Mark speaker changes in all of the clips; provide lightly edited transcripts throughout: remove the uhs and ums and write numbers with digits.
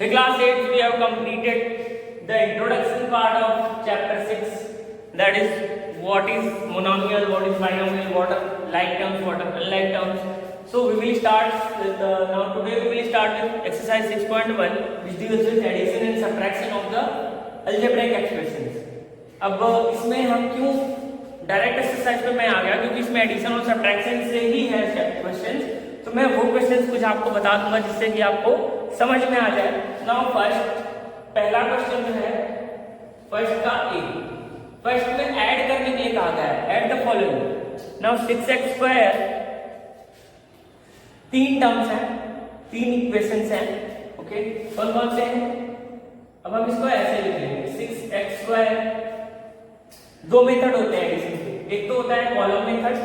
Speaker 1: In class 8 we have completed the introduction part of chapter 6, that is what is monomial, what is binomial, what are like terms, what are unlike terms. So we will start with now today we will start with exercise 6.1 which deals with addition and subtraction of the algebraic expressions. अब इसमें हम क्यों direct exercise पे मैं आ गया क्योंकि इसमें addition और सब्ट्रैक्शन से ही है क्वेश्चंस, तो मैं वो क्वेश्चंस कुछ आपको बता दूंगा जिससे कि आपको समझ में आ जाए। नाउ फर्स्ट पहला क्वेश्चन जो है फर्स्ट का ए, फर्स्ट में ऐड करने के लिए कहा गया है, add the following. Now 6x² तीन टर्म्स हैं, तीन इक्वेशंस हैं, ओके, कौन कौन से हैं? अब हम इसको ऐसे लिख लेंगे 6x²। दो मेथड होते हैं एडिशन के, एक तो होता है कॉलम मेथड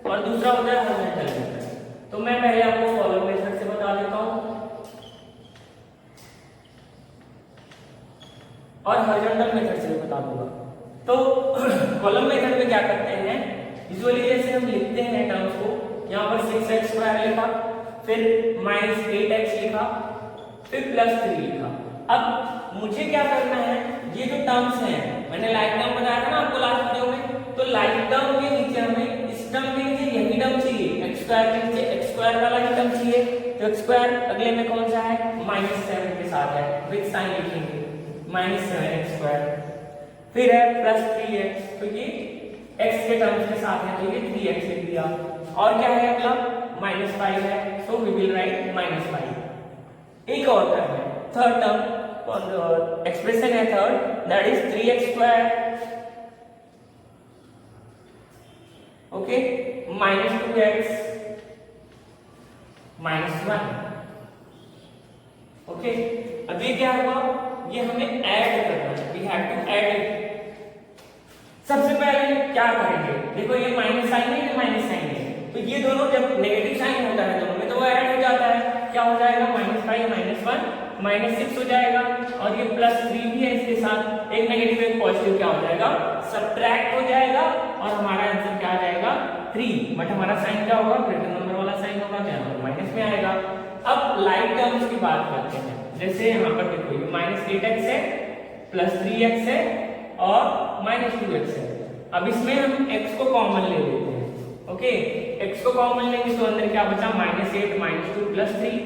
Speaker 1: और दूसरा होता है हॉरिजॉन्टल मेथड। तो मैं पहले आपको कॉलम मेथड से बता देता हूं और हॉरिजॉन्टल मेथड से भी बता दूंगा। तो कॉलम मेथड में क्या करते हैं, यूजुअली जैसे हम लिखते हैं टर्म्स को, यहाँ पर 6x² लिखा, फिर -8x लिखा, फिर +3 लिखा। अब मुझे क्या करना है, ये जो टर्म्स हैं मैंने लाइक टर्म बताया था ना आपको लास्ट वीडियो में, तो लाइक टर्म के नीचे हमें इस टर्म के नीचे यही टर्म चाहिए, x² के नीचे x² वाला ही टर्म चाहिए। तो x² अगले में कौन सा है, -7 के साथ है, विद साइन लिखेंगे -7x²। फिर है +3x, तो ये x के टर्म्स के साथ है तो ये 3x लिख दिया। और क्या है अगला, -5 है, सो वी विल राइट -5। एक और टर्म है, थर्ड टर्म एक्सप्रेशन है third, that is 3x², okay, -2x -1, okay. अब ये क्या हुआ, ये हमें ऐड करना है, we have to add it. सबसे पहले क्या करेंगे, देखो ये माइनस साइन है, ये माइनस साइन है, तो ये दोनों जब नेगेटिव साइन होता है दोनों में तो वो ऐड हो जाता है। क्या हो जाएगा, -5 -1 -6 हो जाएगा, और ये +3 भी है इसके साथ, एक नेगेटिव एक पॉजिटिव क्या हो जाएगा, सब्ट्रैक्ट हो जाएगा, और हमारा आंसर क्या आ जाएगा 3। बट हमारा साइन क्या होगा, ग्रेटर नंबर वाला साइन होगा, क्या माइनस में आएगा। अब लाइक टर्म्स की बात करते हैं, जैसे यहाँ पर देखो ये -8x है, +3x है और -2x है। अब इसमें हम x को कॉमन ले लेते हैं, ओके, x को कॉमन लेंगे तो अंदर क्या बचा, -8 -2 +3।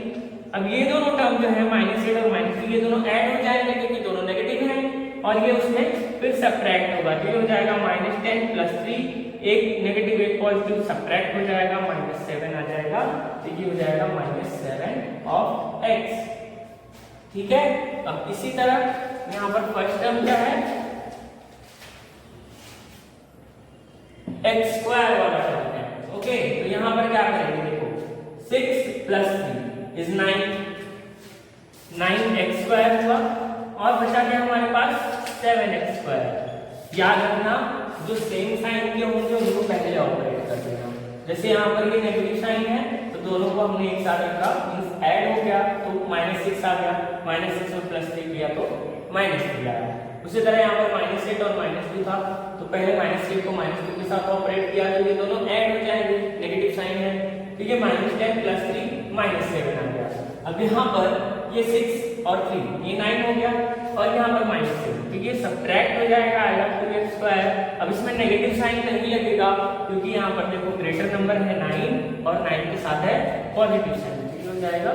Speaker 1: अब ये दोनों टर्म जो है -8 और -2 ये दोनों ऐड हो जाएंगे क्योंकि दोनों नेगेटिव हैं, और ये उसमें फिर सब्ट्रैक्ट होगा, तो ये हो जाएगा -10 +3, एक नेगेटिव एक पॉजिटिव सब्ट्रैक्ट हो जाएगा, -7 आ जाएगा, तो ये हो जाएगा -7 ऑफ x, ठीक है। अब इसी तरह यहाँ पर फर्स्ट टर्म क्या है, x² वाला टर्म है, ओके। तो यहाँ पर क्या करेंगे, देखो 6 + 3 is 9x² हुआ, और बचा क्या हमारे पास 7x²। याद रखना जो सेम साइन के होंगे उनको पहले ऑपरेट कर देना। जैसे यहाँ पर ये नेगेटिव साइन है तो दोनों को हमने एक साथ रखा, मींस ऐड हो गया तो -6 आ गया, -6 और +3 किया तो -3 आया। उसी तरह यहाँ पर -8 और -2 था, तो पहले -8 को -2 के साथ ऑपरेट किया तो ये दोनों ऐड हो जाएंगे, नेगेटिव साइन है, तो ये -10 +3 -7 आ गया। अब यहाँ पर ये 6 और 3 ये 9 हो गया, और यहाँ पर -7, तो ये सब्ट्रैक्ट हो जाएगा, आएगा 2x²। अब इसमें नेगेटिव साइन नहीं लगेगा क्योंकि यहाँ पर देखो ग्रेटर नंबर है 9 और 9 के साथ है पॉजिटिव साइन, तो ये हो जाएगा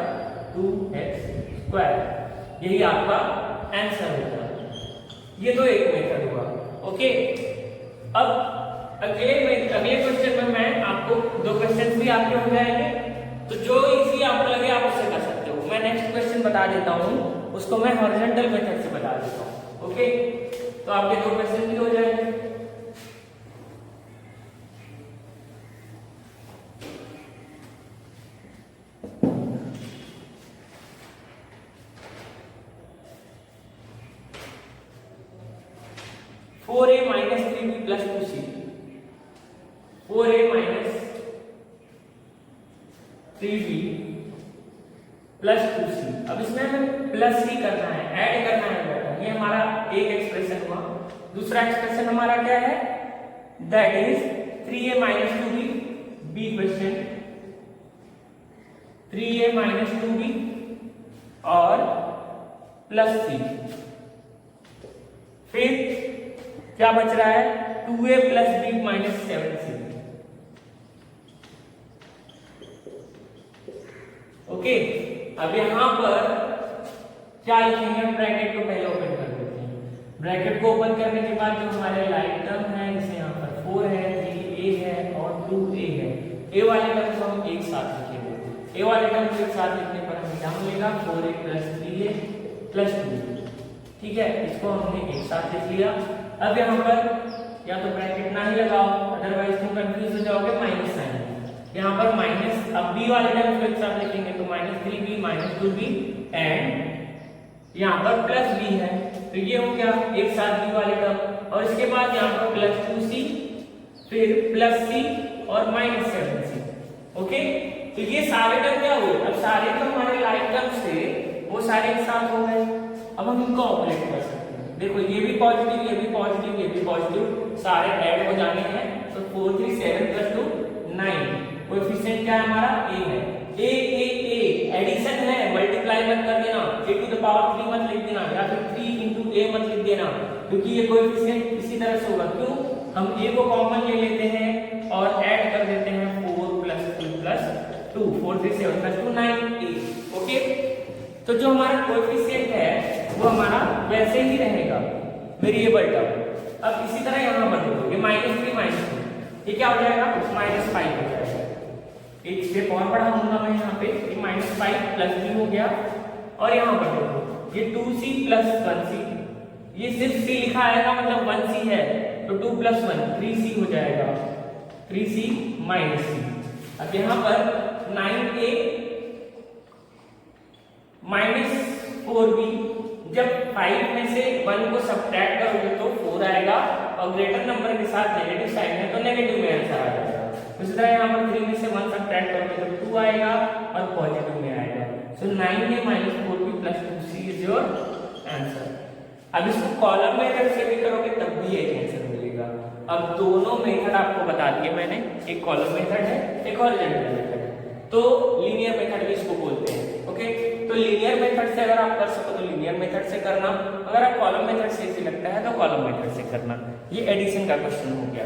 Speaker 1: 2x²। यही आपका आंसर होगा। ये तो एक मेथड हुआ, ओके। अब अगले क्वेश्चन में मैं आपको दो क्वेश्चन भी आपके हो जाएंगे, तो जो इजी आपको लगे आप उससे कर सकते हो। मैं नेक्स्ट क्वेश्चन बता देता हूँ, उसको मैं हॉरिजॉन्टल मेथड से बता देता हूँ, ओके। तो आपके दो क्वेश्चन भी हो जाएंगे। (4a - 3b + 2c) 4a - 3b + 2c। अब इसमें हमें प्लस ही करना है, ऐड करना है। ये हमारा एक एक्सप्रेशन हुआ। दूसरा एक्सप्रेशन हमारा क्या है, that is 3a - 2b, B question 3a - 2b और प्लस 3, फिर क्या बच रहा है 2a plus b minus 7c। Okay, अब यहां पर क्या लिखेंगे, ब्रैकेट को पहले ओपन कर देते हैं। ब्रैकेट को ओपन करने के बाद जो हमारे लाइक टर्म है, जैसे यहाँ पर 4 है, 3a है और 2a है, a वाले टर्म को हम एक साथ लिखेंगे। a वाले टर्म को एक साथ लिखने पर हमें क्या मिलेगा 4a प्लस 3a प्लस 2। ठीक है, इसको हमने एक साथ लिख लिया। अब यहाँ पर या तो ब्रैकेट ना ही लगाओ, अदरवाइज तुम कंफ्यूज हो जाओगे, माइनस साइन। यहाँ पर माइनस, अब b वाले टर्म को एक साथ लिखेंगे तो minus 3b minus 2b and यहाँ पर प्लस b है, तो ये हो गया एक साथ b वाले टर्म। और इसके बाद यहाँ पर प्लस 2c, फिर प्लस c और माइनस 7c। ओके, तो ये सारे टर्म क्या हुए, अब सारे जो हमारे लाइक टर्म्स थे वो सारे एक साथ हो गए। अब हम इनको ऑपरेट कर सकते हैं। देखो ये भी पॉजिटिव, ये भी पॉजिटिव, ये भी पॉजिटिव, सारे ऐड हो जाने हैं। तो 4 3 7 प्लस 2 9। कोएफिशिएंट क्या है हमारा a है। a एडिशन है, मल्टीप्लाई मत कर देना, a टू द पावर 3 मत लिख देना, या फिर 3 into a मत लिख देना, क्योंकि ये कोएफिशिएंट इसी तरह से होगा। क्यों, हम a को कॉमन ले लेते हैं और ऐड कर देते हैं 4 plus 2 plus 2, 4 3 7 plus 2 9a। Okay, तो जो हमारा कोएफिशिएंट है वो हमारा वैसे ही रहेगा, वेरिएबल टर्म। अब इसी तरह यहाँ पर देखो, ये -3 -2, ये क्या हो जाएगा -5 हो जाएगा। एक स्टेप और बढ़ाऊंगा मैं यहाँ पे, ये -5 प्लस b हो गया। और यहाँ पर देखो ये 2c प्लस 1c, ये सिर्फ c लिखा आएगा मतलब 1c है, तो 2 प्लस 1 3c हो जाएगा, 3c माइनस c। अब यहाँ पर 9a माइनस 4b, जब 5 में से 1 को सब्ट्रैक्ट करोगे तो 4 आएगा, और ग्रेटर नंबर के साथ नेगेटिव साइन है तो नेगेटिव में आंसर आ जाएगा। उसी तरह यहाँ पर 3 में से 1 सब्ट्रैक्ट करोगे तो 2 आएगा और पॉजिटिव में आएगा। सो 9a minus 4b plus 2c is your answer. अब इसको कॉलम मेथड से भी करोगे तब भी एक आंसर मिलेगा। अब दोनों मेथड आपको बता दिए मैंने, एक कॉलम मेथड है, एक हॉरिजॉन्टल मेथड है, तो लीनियर मेथड भी इसको बोलते हैं। ओके, तो लीनियर मेथड से अगर आप कर सको तो लीनियर मेथड से करना, अगर आप कॉलम मेथड से इजी लगता है तो कॉलम मेथड से करना। ये एडिशन का क्वेश्चन हो गया।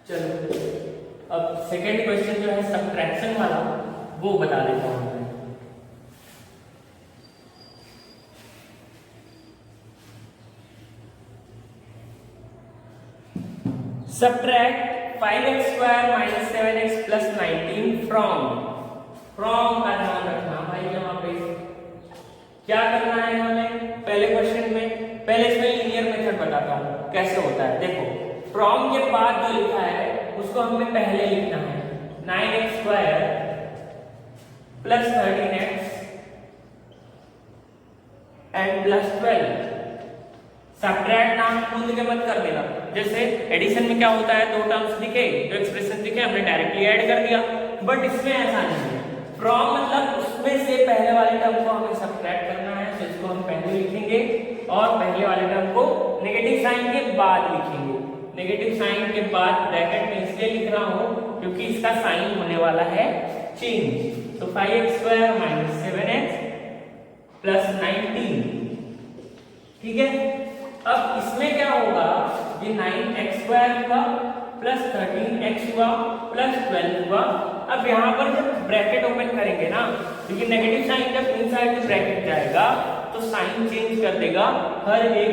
Speaker 1: चलो अब सेकेंड क्वेश्चन जो है सब्ट्रैक्शन वाला, वो बता देता हूं मैं। Subtract 5x square minus 7x plus 19 from का ध्यान रखना भाई। यहाँ पे क्या करना है हमें, पहले क्वेश्चन में, पहले इसमें लीनियर मेथड बताता हूँ कैसे होता है। देखो फ्रॉम के बाद जो लिखा है उसको हमें पहले लिखना है, 9x square plus 13x and plus 12। Subtract नाम खुद के मत कर देना। जैसे एडिशन में क्या होता है, दो टर्म्स दिखे, दो एक्सप्रेशन दिखे, हमने डायरेक्टली ऐड कर दिया, बट इसमें ऐसा नहीं है। फ्रॉम मतलब उसमें से पहले वाले टर्म को हमें सब्ट्रैक्ट करना है, तो इसको हम पहले लिखेंगे और पहले वाले टर्म को नेगेटिव साइन के बाद लिखेंगे। नेगेटिव साइन के बाद ब्रैकेट में इसलिए लिख रहा हूं क्योंकि इसका साइन होने वाला है चेंज। तो 5x square minus 7x plus 19, ठीक है। अब इसमें क्या होगा, ये 9x स्क्वायर हुआ प्लस 13x हुआ प्लस 12 हुआ। अब यहाँ पर जब ब्रैकेट ओपन करेंगे ना, क्योंकि नेगेटिव साइन जब इनसाइड में ब्रैकेट जाएगा तो साइन चेंज कर देगा हर एक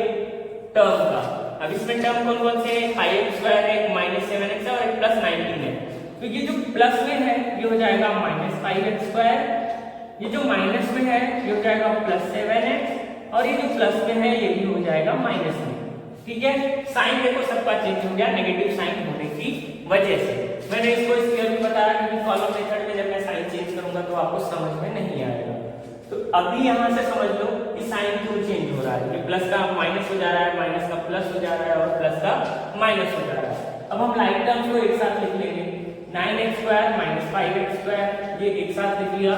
Speaker 1: टर्म का। अब इसमें टर्म कौन कौन से, 5x स्क्वायर है, माइनस 7x है और एक प्लस 19 है। तो ये जो प्लस में है ये हो जाएगा माइनस 5x स्क्वायर, ये जो माइनस में है ये हो जाएगा प्लस 7x, और ये जो प्लस में है ये भी हो जाएगा माइनस में। ठीक है, साइन देखो सबका चेंज हो गया नेगेटिव साइन होने की वजह से। मैंने इसको इसलिए भी बताया क्योंकि कॉलम मेथड में जब मैं साइन चेंज करूंगा तो आपको समझ में नहीं आएगा। तो अभी यहां से समझ लो कि साइन क्यों चेंज हो रहा है, कि प्लस का माइनस हो जा रहा है, माइनस का प्लस हो जा रहा है और प्लस का माइनस हो जा रहा है। अब हम लाइक टर्म्स को एक साथ लिख लेंगे, 9x square minus 5x square, ये एक साथ लिख लिया,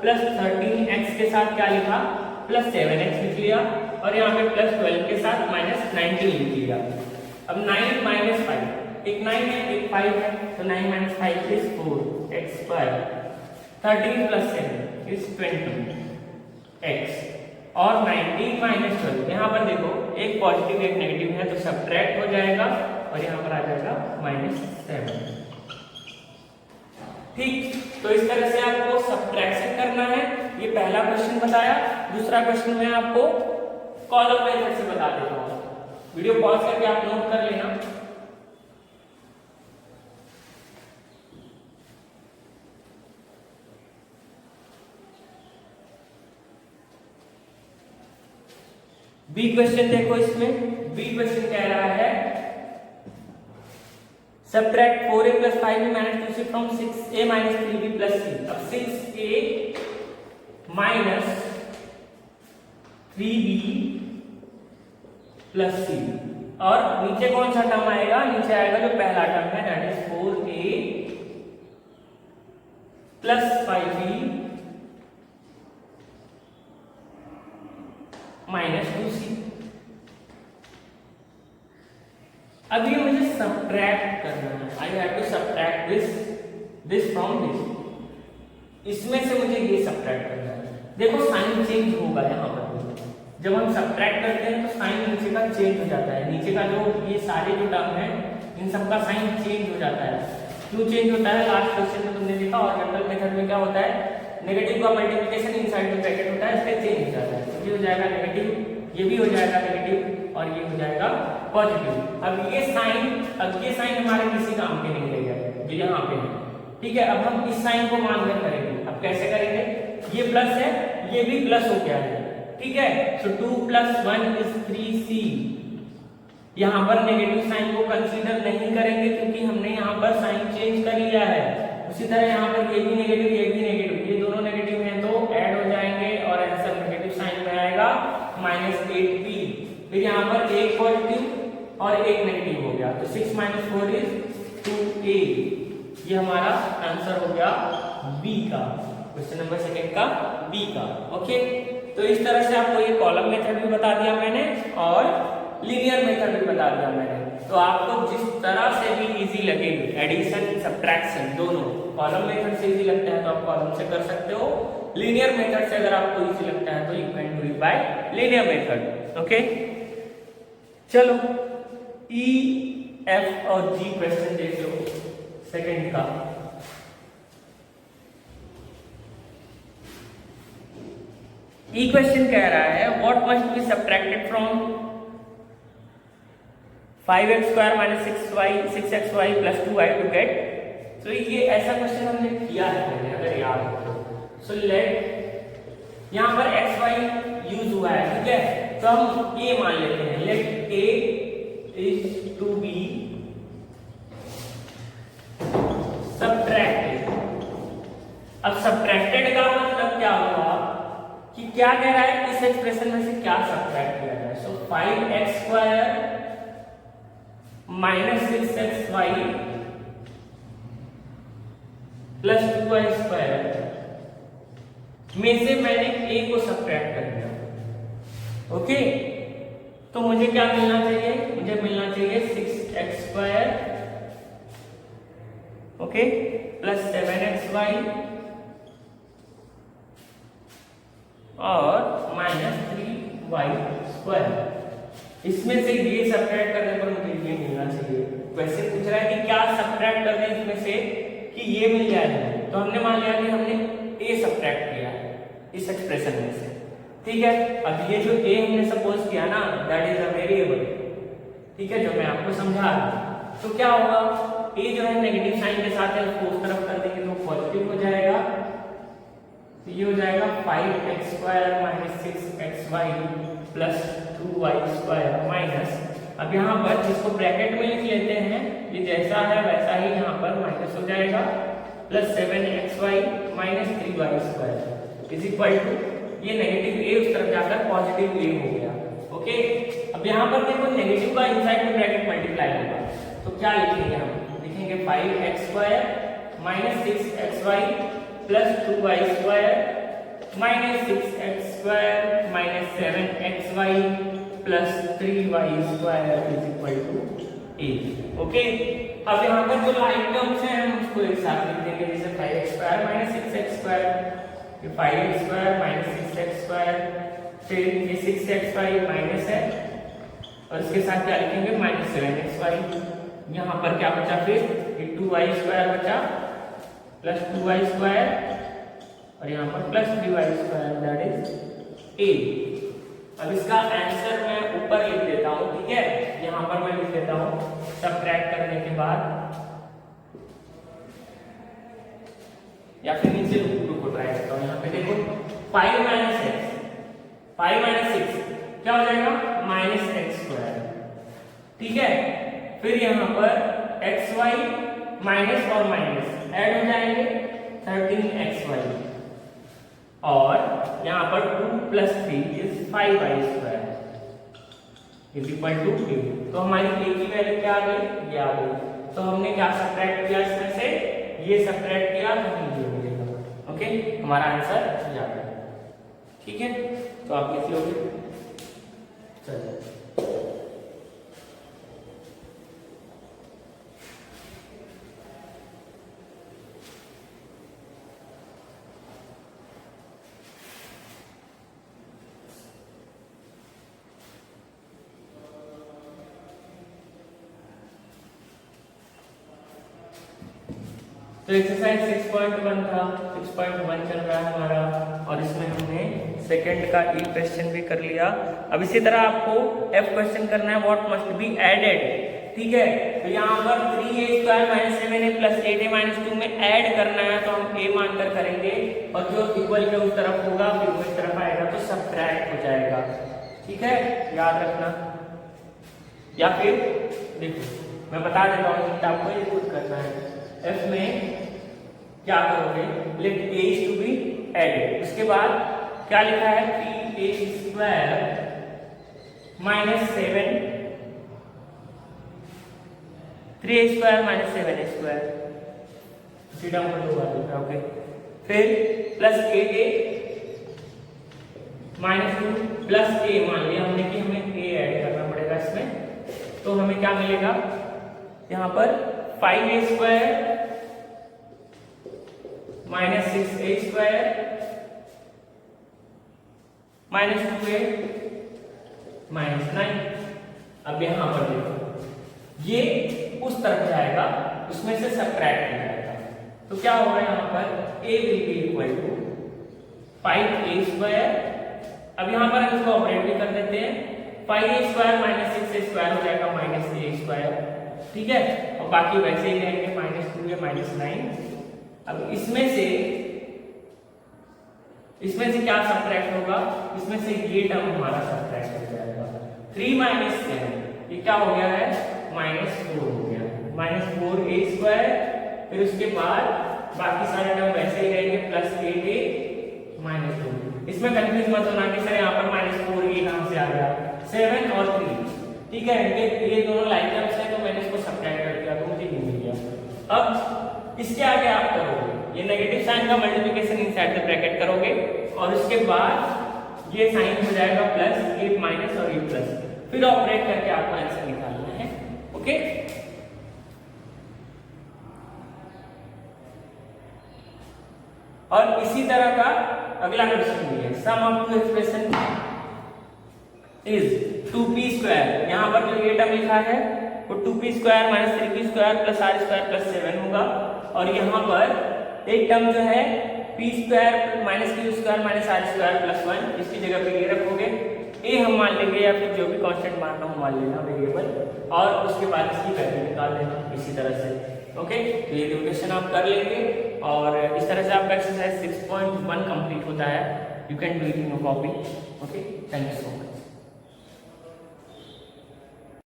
Speaker 1: प्लस 13x के साथ क्या लिखा, प्लस 7x लिख लिया, और यहाँ पे प्लस 12 के साथ माइनस 19 लिख लिया। अब 9 माइनस 5, एक 9 है एक 5 है, तो 9 minus 5 is 4x square, 13 plus 7 is 20x, और 19 माइनस 12, यहाँ पर देखो एक पॉजिटिव एक नेगेटिव है तो सब्ट्रैक्ट हो जाएगा और यहाँ पर आ जाएगा -7। ठीक, तो इस तरह से आपको सब्ट्रैक्शन करना है। ये पहला क्वेश्चन बताया। दूसरा क्वेश्चन मैं आपको कॉलम मेथड से बता देता हूँ। वीडियो पॉज करके आप नोट कर लेना। बी क्वेश्चन देखो, इसमें बी क्वेश्चन कह रहा है subtract 4a + 5b - 2c from 6a - 3b + c। अब 6a - 3b + c और नीचे कौन सा टर्म आएगा? नीचे आएगा जो पहला टर्म है that is 4a + 5b - 2c। अब ये मुझे सब्ट्रैक्ट करना है। I have to subtract this from this. इसमें से मुझे ये सब्ट्रैक्ट करना है। देखो साइन चेंज होगा यहाँ पर। जब हम सब्ट्रैक्ट करते हैं तो साइन नीचे का चेंज हो जाता है। नीचे का जो ये सारे जो टर्म है इन सबका साइन चेंज हो जाता है। क्यों चेंज होता है? लास्ट क्वेश्चन में तुमने देखा ऑर्डिनल मेथड में क्या होता है, नेगेटिव का मल्टीप्लिकेशन इनसाइड द ब्रैकेट होता है, इसलिए चेंज हो जाता है। ये हो जाएगा नेगेटिव, ये भी हो जाएगा नेगेटिव और ये हो जाएगा पॉजिटिव। अब ये साइन हमारे किसी काम के नहीं रहेगा जो यहाँ पे है। ठीक है, अब हम इस साइन को मानकर करेंगे। अब कैसे करेंगे? ये प्लस है, ये भी प्लस हो गया है। ठीक है, सो 2 + 1 = 3c। यहाँ पर नेगेटिव साइन को कंसीडर नहीं करेंगे क्योंकि हमने यहाँ पर साइन चेंज कर लिया है। उसी तरह यहाँ पर ये भी नेगेटिव, ये भी नेगेटिव, ये दोनों नेगेटिव हैं तो ऐड हो जाएंगे और आंसर नेगेटिव साइन में आएगा -8b। फिर यहाँ पर एक पॉजिटिव और एक नेगेटिव हो गया तो 6 - 4 = 2a। ये हमारा आंसर हो गया बी का, क्वेश्चन नंबर सेकंड का बी का। ओके, तो इस तरह से आपको ये कॉलम मेथड भी बता दिया मैंने और लीनियर मेथड भी बता दिया मैंने। तो आपको जिस तरह से भी इजी लगे, एडिशन सब्ट्रैक्शन दोनों, कॉलम मेथड से इजी लगता है तो आप कॉलम से कर सकते हो, लीनियर मेथड से अगर आपको इजी लगता है तो you can do it by linear method. Okay, चलो ई, एफ और जी क्वेश्चन देख लो सेकंड का। ई क्वेश्चन कह रहा है what must be subtracted from 5x² - 6xy + 2y to get. तो ये ऐसा क्वेश्चन हमने किया है पहले, अगर याद हो तो। सो लेट यहाँ पर xy यूज हुआ है। ठीक है, तो हम ये मान लेते हैं let a is to be subtracted। अब सब्ट्रैक्टेड का मतलब क्या हुआ कि क्या कह रहा है, इस एक्सप्रेशन में से क्या सब्ट्रैक्ट किया जाए। सो 5x² - 6xy + 2y² में से मैंने a को सब्ट्रैक्ट कर दिया। ओके, तो मुझे क्या मिलना चाहिए? मुझे मिलना चाहिए 6x² ओके + 7xy और -3y²। इसमें से ये सब्ट्रैक्ट करने पर मुझे ये मिलना चाहिए। वैसे पूछ रहा है कि क्या सब्ट्रैक्ट कर दें इसमें से कि ये मिल जाए, तो हमने मान लिया कि हमने a सब्ट्रैक्ट किया है इस एक्सप्रेशन में से। ठीक है, अब ये जो a हमने सपोज किया ना, दैट इज अ वेरिएबल। ठीक है, जो मैं आपको समझा रहा हूं, तो क्या होगा, a जो है नेगेटिव साइन के साथ है, उसको उस तरफ कर देंगे तो पॉजिटिव हो जाएगा। तो ये हो जाएगा 5x² - 6xy + 2y² माइनस, अब यहाँ पर इसको ब्रैकेट में लिख लेते हैं, ये जैसा है वैसा ही यहाँ पर माइनस हो जाएगा + 7xy - 3y² = ये नेगेटिव a उस तरफ जाकर पॉजिटिव a हो गया। ओके, अब यहाँ पर देखो नेगेटिव का इनसाइड में ब्रैकेट मल्टीप्लाई होगा, तो क्या लिखेंगे हम? लिखेंगे 5x² - 6xy + 2y² - 6x² - 7xy + 3y² = a। Okay, अब यहाँ पर जो लाइन टर्म्स हैं हम उसको एक साथ लिख देंगे, जैसे 5x² - 6x², 5x² - 6x² फिर ये 6xy माइनस है और इसके साथ क्या लिखेंगे -7xy। यहाँ पर क्या बचा फिर ये 2y² बचा प्लस 2y² और यहाँ पर plus 3y² that is a। अब इसका आंसर मैं ऊपर लिख देता हूँ, ठीक है, यहाँ पर मैं लिख देता हूँ सबट्रैक्ट करने के बाद, या फिर नीचे रुको ट्राई करता हूँ। यहाँ पे देखो 5 माइनस 6 क्या हो जाएगा -x², ठीक है। फिर यहाँ पर xy माइनस और माइनस ऐड हो जाएंगे 13xy और यहाँ पर 2 + 3 is 5y² is equal to a। तो हमारी a की वैल्यू क्या आ गई, ये आ गई। तो हमने क्या सबट्रैक्ट किया इसमें से, ये सबट्रैक्ट किया तो हमें ये मिलेगा। ओके, हमारा आंसर ये आ गया, ठीक है। तो आप लिख लोगे, चलिए। तो एक्सरसाइज 6.1 था, 6.1 चल रहा है हमारा और इसमें हमने सेकंड का ई क्वेश्चन भी कर लिया। अब इसी तरह आपको एफ क्वेश्चन करना है, व्हाट मस्ट बी एडेड, ठीक है। तो यहाँ पर 3a² - 7a + 8a - 2 में ऐड करना है, तो हम a मानकर करेंगे और जो इक्वल के उस तरफ होगा फिर वो इस तरफ आएगा तो सबट्रैक्ट हो जाएगा, ठीक है, याद रखना। या फिर देखो मैं बता देता हूँ कि आपको ये खुद करना है। एफ में क्या करोगे, late a is to be added, उसके बाद क्या लिखा है 3a² - 7 3a² - 7a², सीधा ऊपर दो बार लिखा, ओके। फिर प्लस 8a - 2 प्लस a, मान लिया हमने कि हमें a ऐड करना पड़ेगा इसमें, तो हमें क्या मिलेगा यहाँ पर 5a² - 6a² - 2a - 9। अब यहाँ पर देखो ये उस तरफ जाएगा, उसमें से सबट्रैक्ट हो जाएगा, तो क्या होगा यहाँ पर a will be equal to 5a²। अब यहाँ पर हम इसको ऑपरेट भी कर देते हैं, 5a² - 6a² हो जाएगा -a², ठीक है, और बाकी वैसे ही रहेंगे -2a - 9। अब इसमें से क्या सबट्रैक्ट होगा, इसमें से ये टर्म हमारा सबट्रैक्ट हो जाएगा। 3 - 7 ये क्या हो गया है -4 हो गया, -4a²। फिर उसके बाद बाकी सारे टर्म वैसे ही रहेंगे प्लस 8a - 2। इसमें कंफ्यूज मत होना कि सर यहाँ पर -4 ये कहाँ से आ गया, 7 और 3, ठीक है, ये दोनों लाइन टर्म्स हैं तो मैंने इसको सबट्रैक्ट कर दिया तो मुझे नहीं मिल गया। अब इसके आगे आप करोगे ये नेगेटिव साइन का मल्टीप्लिकेशन इनसाइड द ब्रैकेट करोगे और उसके बाद ये साइन हो जाएगा प्लस, ये माइनस और ये प्लस, फिर ऑपरेट करके आपको आंसर निकालना है, ओके। और इसी तरह का अगला क्वेश्चन भी है, sum of two expression is 2p²। यहाँ पर जो ये टर्म लिखा है वो 2p² - 3p² + r² + 7 होगा और यहाँ पर एक टर्म जो है p² - q² - r² + 1, इसकी जगह पे ये रखोगे, a हम मान लेंगे या फिर जो भी कांस्टेंट मानना हो मान लेना वेरिएबल, और उसके बाद इसकी वैल्यू निकाल लेना इसी तरह से, ओके। तो ये क्वेश्चन आप कर लेंगे और इस तरह से आपका एक्सरसाइज 6.1 कंप्लीट होता है। You can do it in your copy, okay. Thank you so much.